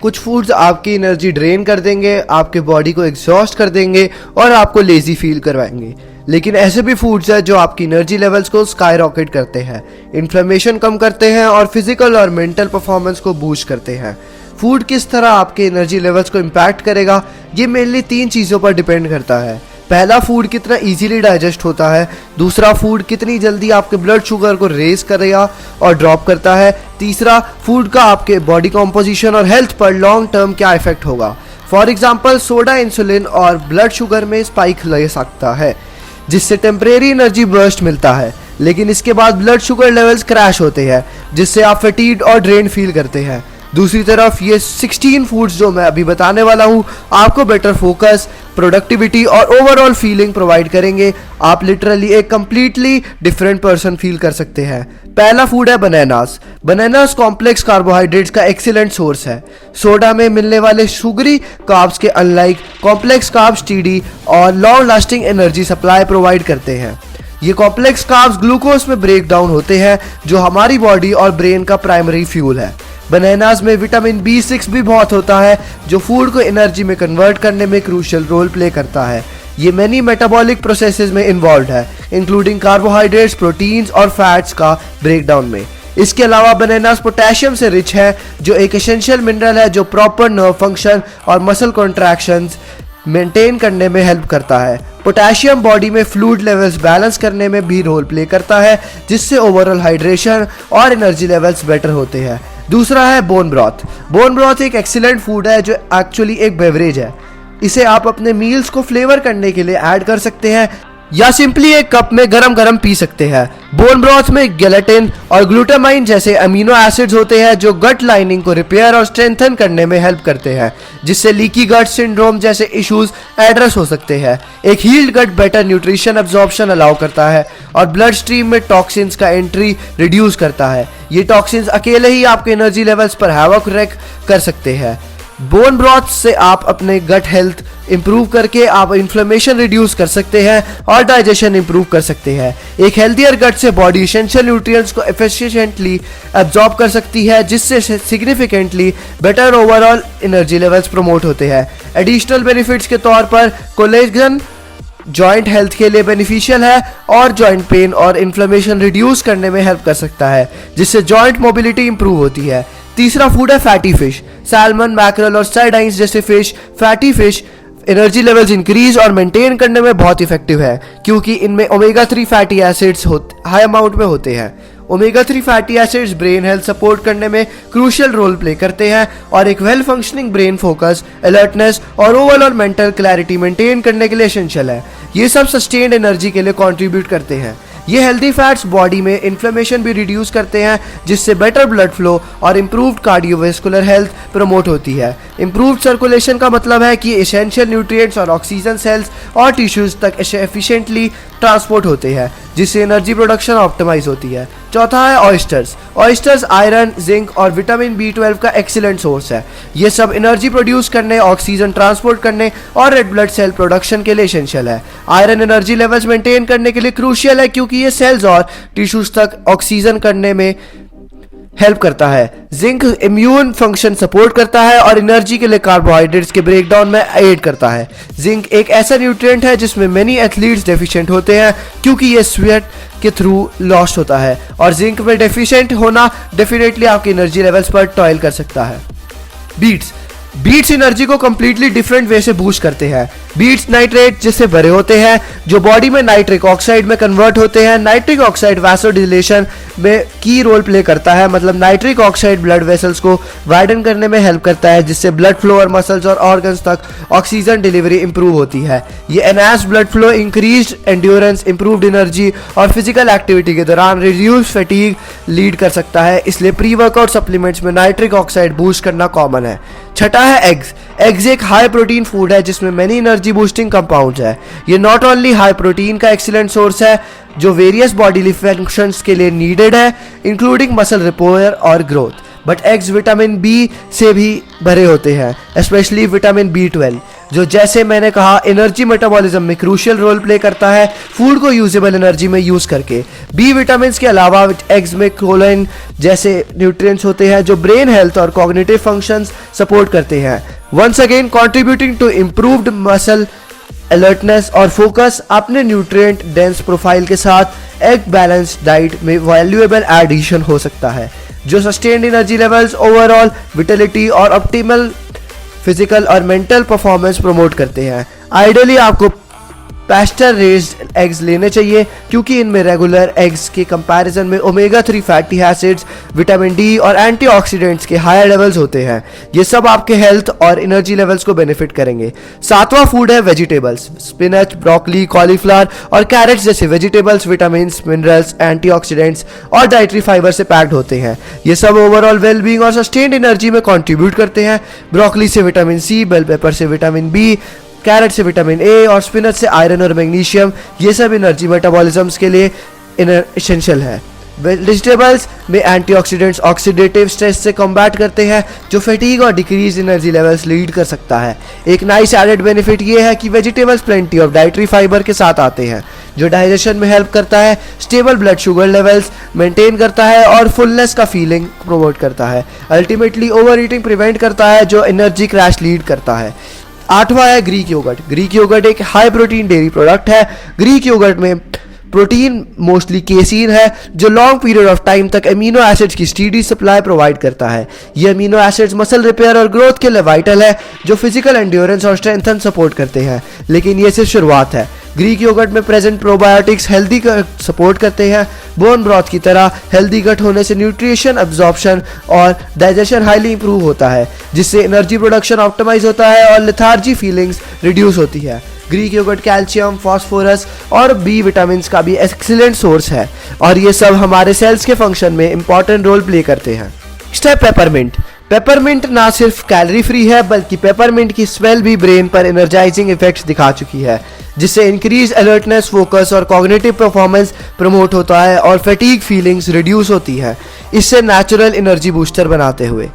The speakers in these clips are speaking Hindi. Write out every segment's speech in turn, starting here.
कुछ फूड्स आपकी एनर्जी ड्रेन कर देंगे, आपके बॉडी को एग्जॉस्ट कर देंगे और आपको लेजी फील करवाएंगे। लेकिन ऐसे भी फूड्स हैं जो आपकी एनर्जी लेवल्स को स्काई रॉकेट करते हैं, इन्फ्लेमेशन कम करते हैं और फिजिकल और मेंटल परफॉर्मेंस को बूस्ट करते हैं। फूड किस तरह आपके एनर्जी लेवल्स को इम्पैक्ट करेगा, ये मेनली 3 चीज़ों पर डिपेंड करता है। पहला, फूड कितना इजीली डाइजेस्ट होता है। दूसरा, फूड कितनी जल्दी आपके ब्लड शुगर को रेज करेगा और ड्रॉप करता है। तीसरा, फूड का आपके बॉडी कॉम्पोजिशन और हेल्थ पर लॉन्ग टर्म क्या इफेक्ट होगा। फॉर एग्जांपल, सोडा इंसुलिन और ब्लड शुगर में स्पाइक ले सकता है जिससे टेम्परेरी एनर्जी बर्स्ट मिलता है, लेकिन इसके बाद ब्लड शुगर लेवल्स क्रैश होते हैं जिससे आप फटीग्ड और ड्रेन फील करते हैं। दूसरी तरफ ये 16 फूड्स जो मैं अभी बताने वाला हूँ आपको बेटर फोकस, प्रोडक्टिविटी और ओवरऑल फीलिंग प्रोवाइड करेंगे। आप लिटरली एक कंप्लीटली डिफरेंट पर्सन फील कर सकते हैं। पहला फूड है बनानास। बनानास कॉम्प्लेक्स कार्बोहाइड्रेट्स का एक्सीलेंट सोर्स है। सोडा में मिलने वाले शुगरी कार्ब्स के अनलाइक कॉम्प्लेक्स कार्ब्स स्टीडी और long lasting energy supply provide करते हैं। ये कॉम्प्लेक्स कार्ब्स ग्लूकोज में ब्रेक डाउन होते हैं जो हमारी बॉडी और ब्रेन का प्राइमरी फ्यूल है। बनानास में विटामिन B6 भी बहुत होता है जो फूड को एनर्जी में कन्वर्ट करने में क्रूशियल रोल प्ले करता है। ये मैनी मेटाबॉलिक प्रोसेसेस में इन्वॉल्व है, इंक्लूडिंग कार्बोहाइड्रेट्स, प्रोटीन्स और फैट्स का ब्रेकडाउन में। इसके अलावा बनानास पोटेशियम से रिच है जो एक एसेंशियल मिनरल है जो प्रॉपर नर्व फंक्शन और मसल कॉन्ट्रैक्शंस मेंटेन करने में हेल्प करता है। पोटेशियम बॉडी में फ्लूइड लेवल्स बैलेंस करने में भी रोल प्ले करता है जिससे ओवरऑल हाइड्रेशन और एनर्जी लेवल्स बेटर होते हैं। दूसरा है बोन ब्रॉथ। बोन ब्रॉथ एक एक्सीलेंट फूड है जो एक्चुअली एक बेवरेज है। इसे आप अपने मील्स को फ्लेवर करने के लिए ऐड कर सकते हैं या सिंपली एक कप में गरम गरम पी सकते हैं। बोन ब्रॉथ में गेलेटिन और ग्लूटामाइन जैसे अमीनो एसिड्स होते हैं जो गट लाइनिंग को रिपेयर और स्ट्रेंथन करने में हेल्प करते हैं, जिससे लीकी गट सिंड्रोम जैसे इश्यूज एड्रेस हो सकते हैं। एक हील्ड गट बेटर न्यूट्रिशन एब्जॉर्प्शन अलाउ करता है और ब्लड स्ट्रीम में टॉक्सिन्स का एंट्री रिड्यूस करता है। ये टॉक्सिन्स अकेले ही आपके एनर्जी लेवल्स पर हैवक रेक कर सकते हैं। बोन ब्रॉथ से आप अपने गट हेल्थ इंप्रूव करके आप इन्फ्लेमेशन रिड्यूस कर सकते हैं और डाइजेशन इंप्रूव कर सकते हैं। एक हेल्थियर गट से बॉडी एसेंशियल न्यूट्रिएंट्स को एफिशिएंटली एब्जॉर्ब कर सकती है जिससे significantly better overall energy levels promote होते हैं। एडिशनल बेनिफिट्स के तौर पर कोलेजन जॉइंट हेल्थ के लिए बेनिफिशियल है और जॉइंट पेन और इन्फ्लेमेशन रिड्यूस करने में हेल्प कर सकता है जिससे जॉइंट मोबिलिटी इंप्रूव होती है। तीसरा फूड है फैटी फिश। सैल्मन, मैकरल और सार्डाइंस जैसे fish, fatty fish energy levels increase और मेंटेन करने में बहुत इफेक्टिव है क्योंकि इनमें omega 3 fatty acids high amount में होते हैं। Omega 3 fatty acids brain health support करने में क्रूशियल रोल प्ले करते हैं और एक well functioning brain focus, alertness और ओवरऑल मेंटल क्लैरिटी मेंटेन करने के लिए एसेंशियल है। ये सब सस्टेन्ड एनर्जी के लिए कंट्रीब्यूट करते हैं। ये हेल्दी फैट्स बॉडी में इन्फ्लेमेशन भी रिड्यूस करते हैं जिससे बेटर ब्लड फ्लो और इम्प्रूव्ड कार्डियोवैस्कुलर हेल्थ प्रमोट होती है। इम्प्रूव्ड सर्कुलेशन का मतलब है कि एसेंशियल न्यूट्रिएंट्स और ऑक्सीजन सेल्स और टिश्यूज तक एफिशिएंटली ट्रांसपोर्ट होते हैं जिससे एनर्जी प्रोडक्शन ऑप्टिमाइज होती है। चौथा है ऑयस्टर्स। ऑयस्टर्स आयरन, जिंक और विटामिन B12 का एक्सीलेंट सोर्स है। ये सब एनर्जी प्रोड्यूस करने, ऑक्सीजन ट्रांसपोर्ट करने और रेड ब्लड सेल प्रोडक्शन के लिए एसेंशियल है। आयरन एनर्जी लेवल्स मेंटेन करने के लिए क्रूशियल है क्योंकि ये सेल्स और टिश्यूज तक ऑक्सीजन करने में हेल्प करता है। जिंक इम्यून फंक्शन सपोर्ट करता है और एनर्जी के लिए कार्बोहाइड्रेट्स के ब्रेकडाउन में एड करता है। जिंक एक ऐसा न्यूट्रिएंट है जिसमें मेनी एथलीट्स डेफिशिएंट होते हैं क्योंकि ये स्वेट के थ्रू लॉस्ट होता है और जिंक में डेफिशिएंट होना डेफिनेटली आपकी एनर्जी लेवल्स पर टॉयल कर सकता है। बीट्स एनर्जी को कंप्लीटली डिफरेंट वे से बूस्ट करते हैं। बीट्स नाइट्रेट जिससे भरे होते हैं जो बॉडी में नाइट्रिक ऑक्साइड में कन्वर्ट होते हैं। नाइट्रिक ऑक्साइड वैसोडिलेशन में की रोल प्ले करता है, मतलब नाइट्रिक ऑक्साइड ब्लड वेसल्स को वाइडन करने में हेल्प करता है जिससे ब्लड फ्लो और मसल्स और ऑर्गन्स तक ऑक्सीजन डिलीवरी इंप्रूव होती है। ये enhanced blood flow, increased endurance, improved energy और फिजिकल एक्टिविटी के दौरान रिड्यूस फटीग लीड कर सकता है। इसलिए प्री वर्कआउट सप्लीमेंट्स में नाइट्रिक ऑक्साइड बूस्ट करना कॉमन है। छठा है एग्स। एग्स एक हाई प्रोटीन फूड है जिसमें मेनी एनर्जी बूस्टिंग कंपाउंड्स है। ये नॉट ओनली हाई प्रोटीन का एक्सीलेंट सोर्स है जो वेरियस बॉडीली फंक्शंस के लिए नीडेड है, इंक्लूडिंग मसल रिपेयर और growth, but eggs vitamin B से भी भरे होते हैं, स्पेशली विटामिन B12। जो जैसे मैंने कहा एनर्जी मेटाबॉलिज्म में क्रूशियल रोल प्ले करता है फूड को यूजेबल एनर्जी में यूज करके। बी विटामिन के अलावा एग्स में कोलिन जैसे न्यूट्रिएंट्स होते हैं जो ब्रेन हेल्थ और कॉग्निटिव फंक्शंस सपोर्ट करते हैं, once again contributing to improved muscle alertness और फोकस। अपने न्यूट्रिएंट डेंस प्रोफाइल के साथ एग बैलेंस डाइट में वैल्यूएबल एडिशन हो सकता है जो sustained energy levels, overall vitality और ऑप्टिमल फिजिकल और मेंटल परफॉर्मेंस प्रमोट करते हैं। आइडियली आपको पैस्चर रेज्ड एग्स लेने चाहिए क्योंकि इनमें रेगुलर एग्स के कंपैरिजन में omega 3 fatty acids, vitamin D और एंटीऑक्सीडेंट्स के हायर लेवल्स होते हैं। ये सब आपके हेल्थ और एनर्जी लेवल्स को बेनिफिट करेंगे। सातवां फूड है वेजिटेबल्स। स्पिनच, ब्रोकली, कॉलीफ्लावर और कैरेट्स जैसे वेजिटेबल्स विटामिन, मिनरल्स, एंटीऑक्सीडेंट्स और डाइटरी फाइबर से पैक्ड होते हैं। ये सब ओवरऑल वेलबींग और सस्टेन्ड एनर्जी में कंट्रीब्यूट करते हैं। ब्रोकली से विटामिन सी, बेल पेपर से विटामिन बी, कैरेट से विटामिन ए और स्पिनच से आयरन और मैग्नीशियम, ये सब एनर्जी मेटाबॉलिज्म के लिए एसेंशियल है। वेजिटेबल्स में एंटीऑक्सीडेंट्स ऑक्सीडेटिव स्ट्रेस से कॉम्बैट करते हैं जो फैटीग और डिक्रीज एनर्जी लेवल्स लीड कर सकता है। एक नाइस एडेड बेनिफिट ये है कि vegetables plenty of dietary fibre के साथ आते हैं जो डाइजेशन में हेल्प करता है, stable blood sugar levels maintain करता है और फुलनेस का फीलिंग प्रोमोट करता है। अल्टीमेटली ओवर ईटिंग प्रिवेंट करता है जो एनर्जी क्रैश लीड करता है। आठवां है ग्रीक योगर्ट। ग्रीक योगर्ट एक हाई प्रोटीन डेयरी प्रोडक्ट है। ग्रीक योगर्ट में प्रोटीन मोस्टली केसीन है जो लॉन्ग पीरियड ऑफ टाइम तक अमीनो एसिड्स की स्टीडी सप्लाई प्रोवाइड करता है। ये अमीनो एसिड्स मसल रिपेयर और ग्रोथ के लिए वाइटल है जो फिजिकल एंड्योरेंस और स्ट्रेंथन सपोर्ट करते हैं, लेकिन ये सिर्फ शुरुआत है। ग्रीक योगर्ट में प्रेजेंट प्रोबायोटिक्स हेल्दी सपोर्ट करते हैं। बोन ब्रॉथ की तरह हेल्दी गट होने से न्यूट्रिशन अब्जॉर्प्शन और डाइजेशन हाईली इंप्रूव होता है जिससे एनर्जी प्रोडक्शन ऑप्टिमाइज होता है और लेथार्जी फीलिंग्स रिड्यूस होती है। ग्रीक योगर्ट कैल्शियम, फास्फोरस और बी विटामिन का भी एक्सीलेंट सोर्स है और ये सब हमारे सेल्स के फंक्शन में इंपॉर्टेंट रोल प्ले करते हैं। नेक्स्ट है पेपरमिंट। पेपरमिंट ना सिर्फ कैलोरी फ्री है बल्कि पेपरमिंट की स्मेल भी ब्रेन पर एनर्जाइजिंग इफेक्ट्स दिखा चुकी है जिससे इंक्रीज अलर्टनेस, फोकस और कॉग्निटिव परफॉर्मेंस प्रमोट होता है और फैटीग फीलिंग्स रिड्यूस होती है इससे नेचुरल एनर्जी बूस्टर बनाते हुए।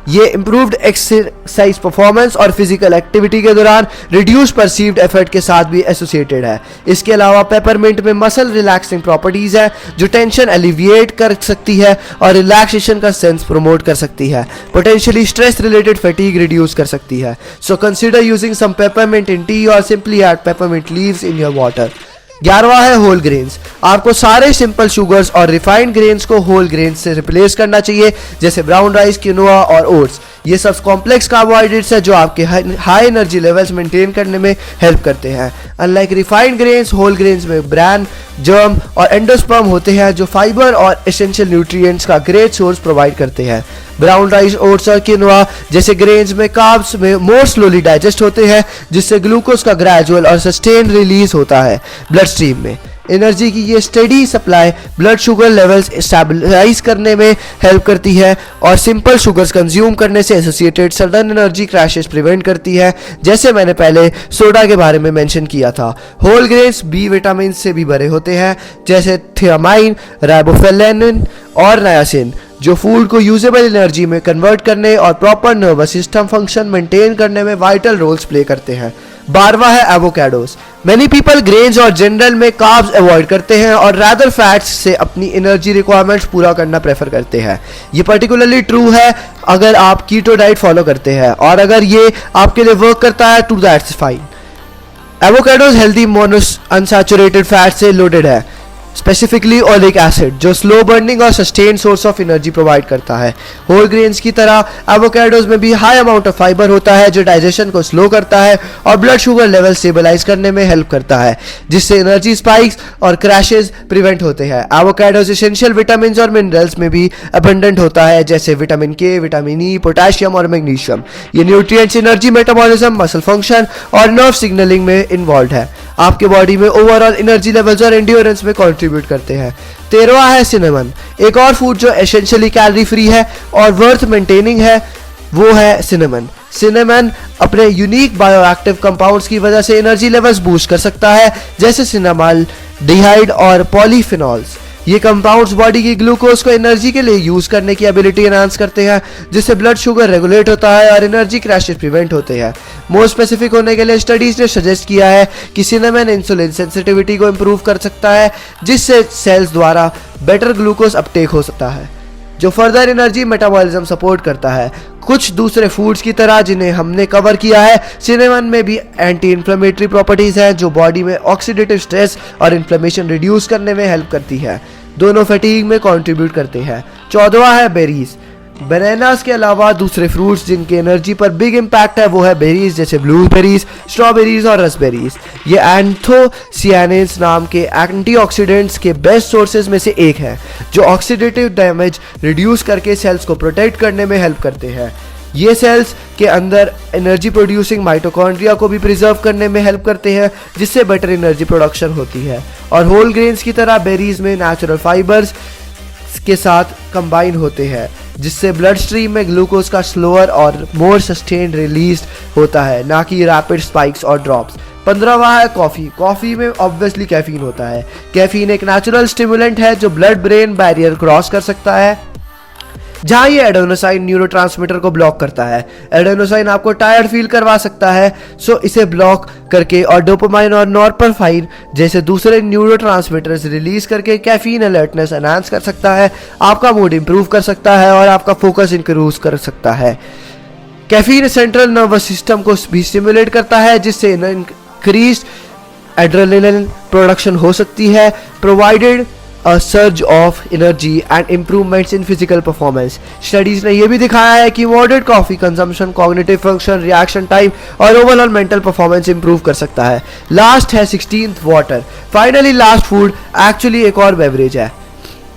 ये इंप्रूव्ड एक्सरसाइज परफॉर्मेंस और फिजिकल एक्टिविटी के दौरान रिड्यूस परसीव्ड एफर्ट के साथ भी एसोसिएटेड है। इसके अलावा पेपरमिंट में मसल रिलैक्सिंग प्रॉपर्टीज है जो टेंशन एलिविएट कर सकती है और रिलैक्सेशन का सेंस प्रमोट कर सकती है, potentially stress related fatigue reduce कर सकती है। So consider using some peppermint in tea और simply add peppermint leaves in your water. 11वां है होल ग्रेन्स। आपको सारे सिंपल शुगर्स और रिफाइंड ग्रेन्स को होल ग्रेन्स से रिप्लेस करना चाहिए जैसे ब्राउन राइस, क्विनोआ और ओट्स। ये सब कॉम्प्लेक्स कार्बोहाइड्रेट्स है जो आपके हाई एनर्जी लेवल्स मेंटेन करने में हेल्प करते हैं। Unlike refined grains, whole grains में ब्रैन, जर्म और एंडोस्पर्म होते हैं जो फाइबर और एसेंशियल न्यूट्रिएंट्स का ग्रेट सोर्स प्रोवाइड करते हैं। ब्राउन राइस, ओट्स और क्विनोआ जैसे ग्रेन्स में कार्ब्स में मोर स्लोली डाइजेस्ट होते हैं जिससे ग्लूकोज का ग्रेजुअल और सस्टेन रिलीज होता है ब्लड स्ट्रीम में। एनर्जी की ये steady supply blood sugar levels stabilise करने में हेल्प करती है और सिंपल शुगर्स कंज्यूम करने से associated sudden energy crashes prevent करती है जैसे मैंने पहले सोडा के बारे में मेंशन किया था। होल ग्रेन्स बी विटामिन से भी भरे होते हैं जैसे थियामाइन, राइबोफ्लेविन और नायासिन जो फूड को यूजेबल एनर्जी में कन्वर्ट करने और proper nervous system function maintain करने में वाइटल रोल्स प्ले करते हैं। 12वां है एवोकाडोस। मेनी पीपल ग्रेन्स और जनरल में कार्ब्स अवॉइड करते हैं और रादर फैट्स से अपनी एनर्जी रिक्वायरमेंट्स पूरा करना प्रेफर करते हैं। ये पर्टिकुलरली ट्रू है अगर आप कीटो डाइट फॉलो करते हैं और अगर ये आपके लिए वर्क करता है too that's fine. Avocados healthy monos unsaturated fat से लोडेड है, स्पेसिफिकली ओलिक एसिड जो स्लो बर्निंग और sustain source of energy provide करता है। होल ग्रेन्स की तरह एवोकाडोस में भी हाई अमाउंट ऑफ फाइबर होता है जो डाइजेशन को स्लो करता है और ब्लड शुगर लेवल स्टेबलाइज करने में हेल्प करता है जिससे एनर्जी स्पाइक्स और क्रैशेस प्रिवेंट होते हैं। एवोकाडोस एसेंशियल विटामिन और मिनरल्स में भी अबंडेंट होता है जैसे विटामिन के, विटामिन ई, पोटेशियम और मैग्नीशियम। ये nutrients energy metabolism, muscle function और नर्व सिग्नलिंग में इन्वॉल्व है, आपके बॉडी में ओवरऑल एनर्जी लेवल्स और एंड्योरेंस में कंट्रीब्यूट करते हैं। 13वां है सिनेमन। एक और फूड जो एसेंशियली कैलोरी फ्री है और वर्थ मेंटेनिंग है वो है सिनेमन। सिनेमन अपने यूनिक बायोएक्टिव कंपाउंड्स की वजह से एनर्जी लेवल्स बूस्ट कर सकता है जैसे सिनेमाल डिहाइड और पॉलीफिनॉल्स। ये कंपाउंड्स बॉडी की ग्लूकोज को एनर्जी के लिए यूज करने की एबिलिटी एनहांस करते हैं जिससे ब्लड शुगर रेगुलेट होता है और एनर्जी क्रैशेस प्रिवेंट होते हैं। मोर स्पेसिफिक होने के लिए स्टडीज ने सजेस्ट किया है कि सिनेमन इंसुलिन सेंसिटिविटी को इंप्रूव कर सकता है, जिससे सेल्स द्वारा बेटर ग्लूकोज अपटेक हो सकता है, जो फर्दर एनर्जी मेटाबॉलिज्म सपोर्ट करता है। कुछ दूसरे फूड्स की तरह जिन्हें हमने कवर किया है, सिनेमन में भी एंटी इन्फ्लेमेटरी प्रॉपर्टीज हैं जो बॉडी में ऑक्सीडेटिव स्ट्रेस और इन्फ्लेमेशन रिड्यूस करने में हेल्प करती है। दोनों फटीग में कंट्रीब्यूट करते हैं। 14वां है बेरीज। बनानास के अलावा दूसरे फ्रूट्स जिनके एनर्जी पर बिग इम्पैक्ट है वो है बेरीज, जैसे ब्लूबेरीज, स्ट्रॉबेरीज और रसबेरीज। ये एंथोसियानिन्स नाम के एंटीऑक्सीडेंट्स के बेस्ट सोर्सेज में से एक है, जो ऑक्सीडेटिव डैमेज रिड्यूस करके सेल्स को प्रोटेक्ट करने में हेल्प करते हैं। ये सेल्स के अंदर एनर्जी प्रोड्यूसिंग माइटोकॉन्ड्रिया को भी प्रिजर्व करने में हेल्प करते हैं, जिससे बेटर एनर्जी प्रोडक्शन होती है। और होल ग्रेन्स की तरह बेरीज में नेचुरल फाइबर्स के साथ कंबाइन होते हैं, जिससे ब्लड स्ट्रीम में ग्लूकोज का स्लोअर और मोर सस्टेन्ड रिलीज होता है, ना कि रैपिड स्पाइक्स और ड्रॉप्स। 15वां है कॉफ़ी। कॉफ़ी में ऑब्वियसली कैफीन होता है। कैफीन एक नेचुरल स्टिमुलेंट है जो ब्लड ब्रेन बैरियर क्रॉस कर सकता है, जहां ये एडेनोसाइन न्यूरोट्रांसमीटर को ब्लॉक करता है। एडेनोसाइन आपको टायर्ड फील करवा सकता है, सो इसे ब्लॉक करके और डोपामाइन और नॉरपेनफ्राइन जैसे दूसरे न्यूरोट्रांसमीटर्स रिलीज करके कैफीन अलर्टनेस एनहांस कर सकता है, आपका मूड इंप्रूव कर सकता है और आपका फोकस इंक्रीज कर सकता है। कैफीन सेंट्रल नर्वस सिस्टम को भी स्टिमुलेट करता है, जिससे इंक्रीज एड्रेनलिन प्रोडक्शन हो सकती है, provided a surge of energy and improvements in physical performance। Studies ने यह भी दिखाया है कि moderate coffee consumption cognitive function, reaction time और ओवरऑल मेंटल परफॉर्मेंस इंप्रूव कर सकता है। लास्ट है 16th water. Finally last food actually एक और बेवरेज है।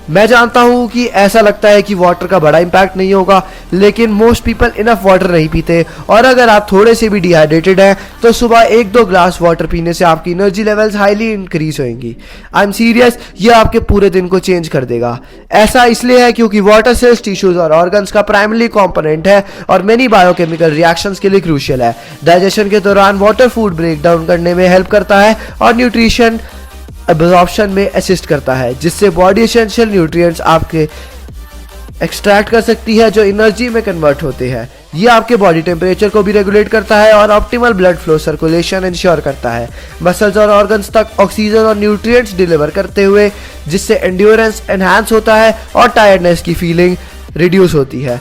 मैं जानता हूँ कि ऐसा लगता है कि वाटर का बड़ा इंपैक्ट नहीं होगा, लेकिन मोस्ट पीपल इनफ वाटर नहीं पीते, और अगर आप थोड़े से भी डिहाइड्रेटेड हैं तो सुबह 1-2 ग्लास वाटर पीने से आपकी एनर्जी लेवल्स हाईली इंक्रीज होंगी। आई एम सीरियस, ये आपके पूरे दिन को चेंज कर देगा। ऐसा इसलिए है क्योंकि वाटर सेल्स, टिश्यूज और ऑर्गन्स का प्राइमरी कॉम्पोनेंट है और मेनी बायोकेमिकल रिएक्शंस के लिए क्रूशियल है। डाइजेशन के दौरान वाटर फूड ब्रेक डाउन करने में हेल्प करता है और न्यूट्रिशन एब्जॉर्प्शन में असिस्ट करता है, जिससे बॉडी एसेंशियल न्यूट्रिएंट्स आपके एक्सट्रैक्ट कर सकती है जो एनर्जी में कन्वर्ट होते हैं। ये आपके बॉडी टेम्परेचर को भी रेगुलेट करता है और optimal blood flow circulation ensure करता है, मसल्स और ऑर्गन्स तक ऑक्सीजन और न्यूट्रिएंट्स डिलीवर करते हुए, जिससे एंड्योरेंस एनहांस होता है और टायर्डनेस की फीलिंग रिड्यूस होती है।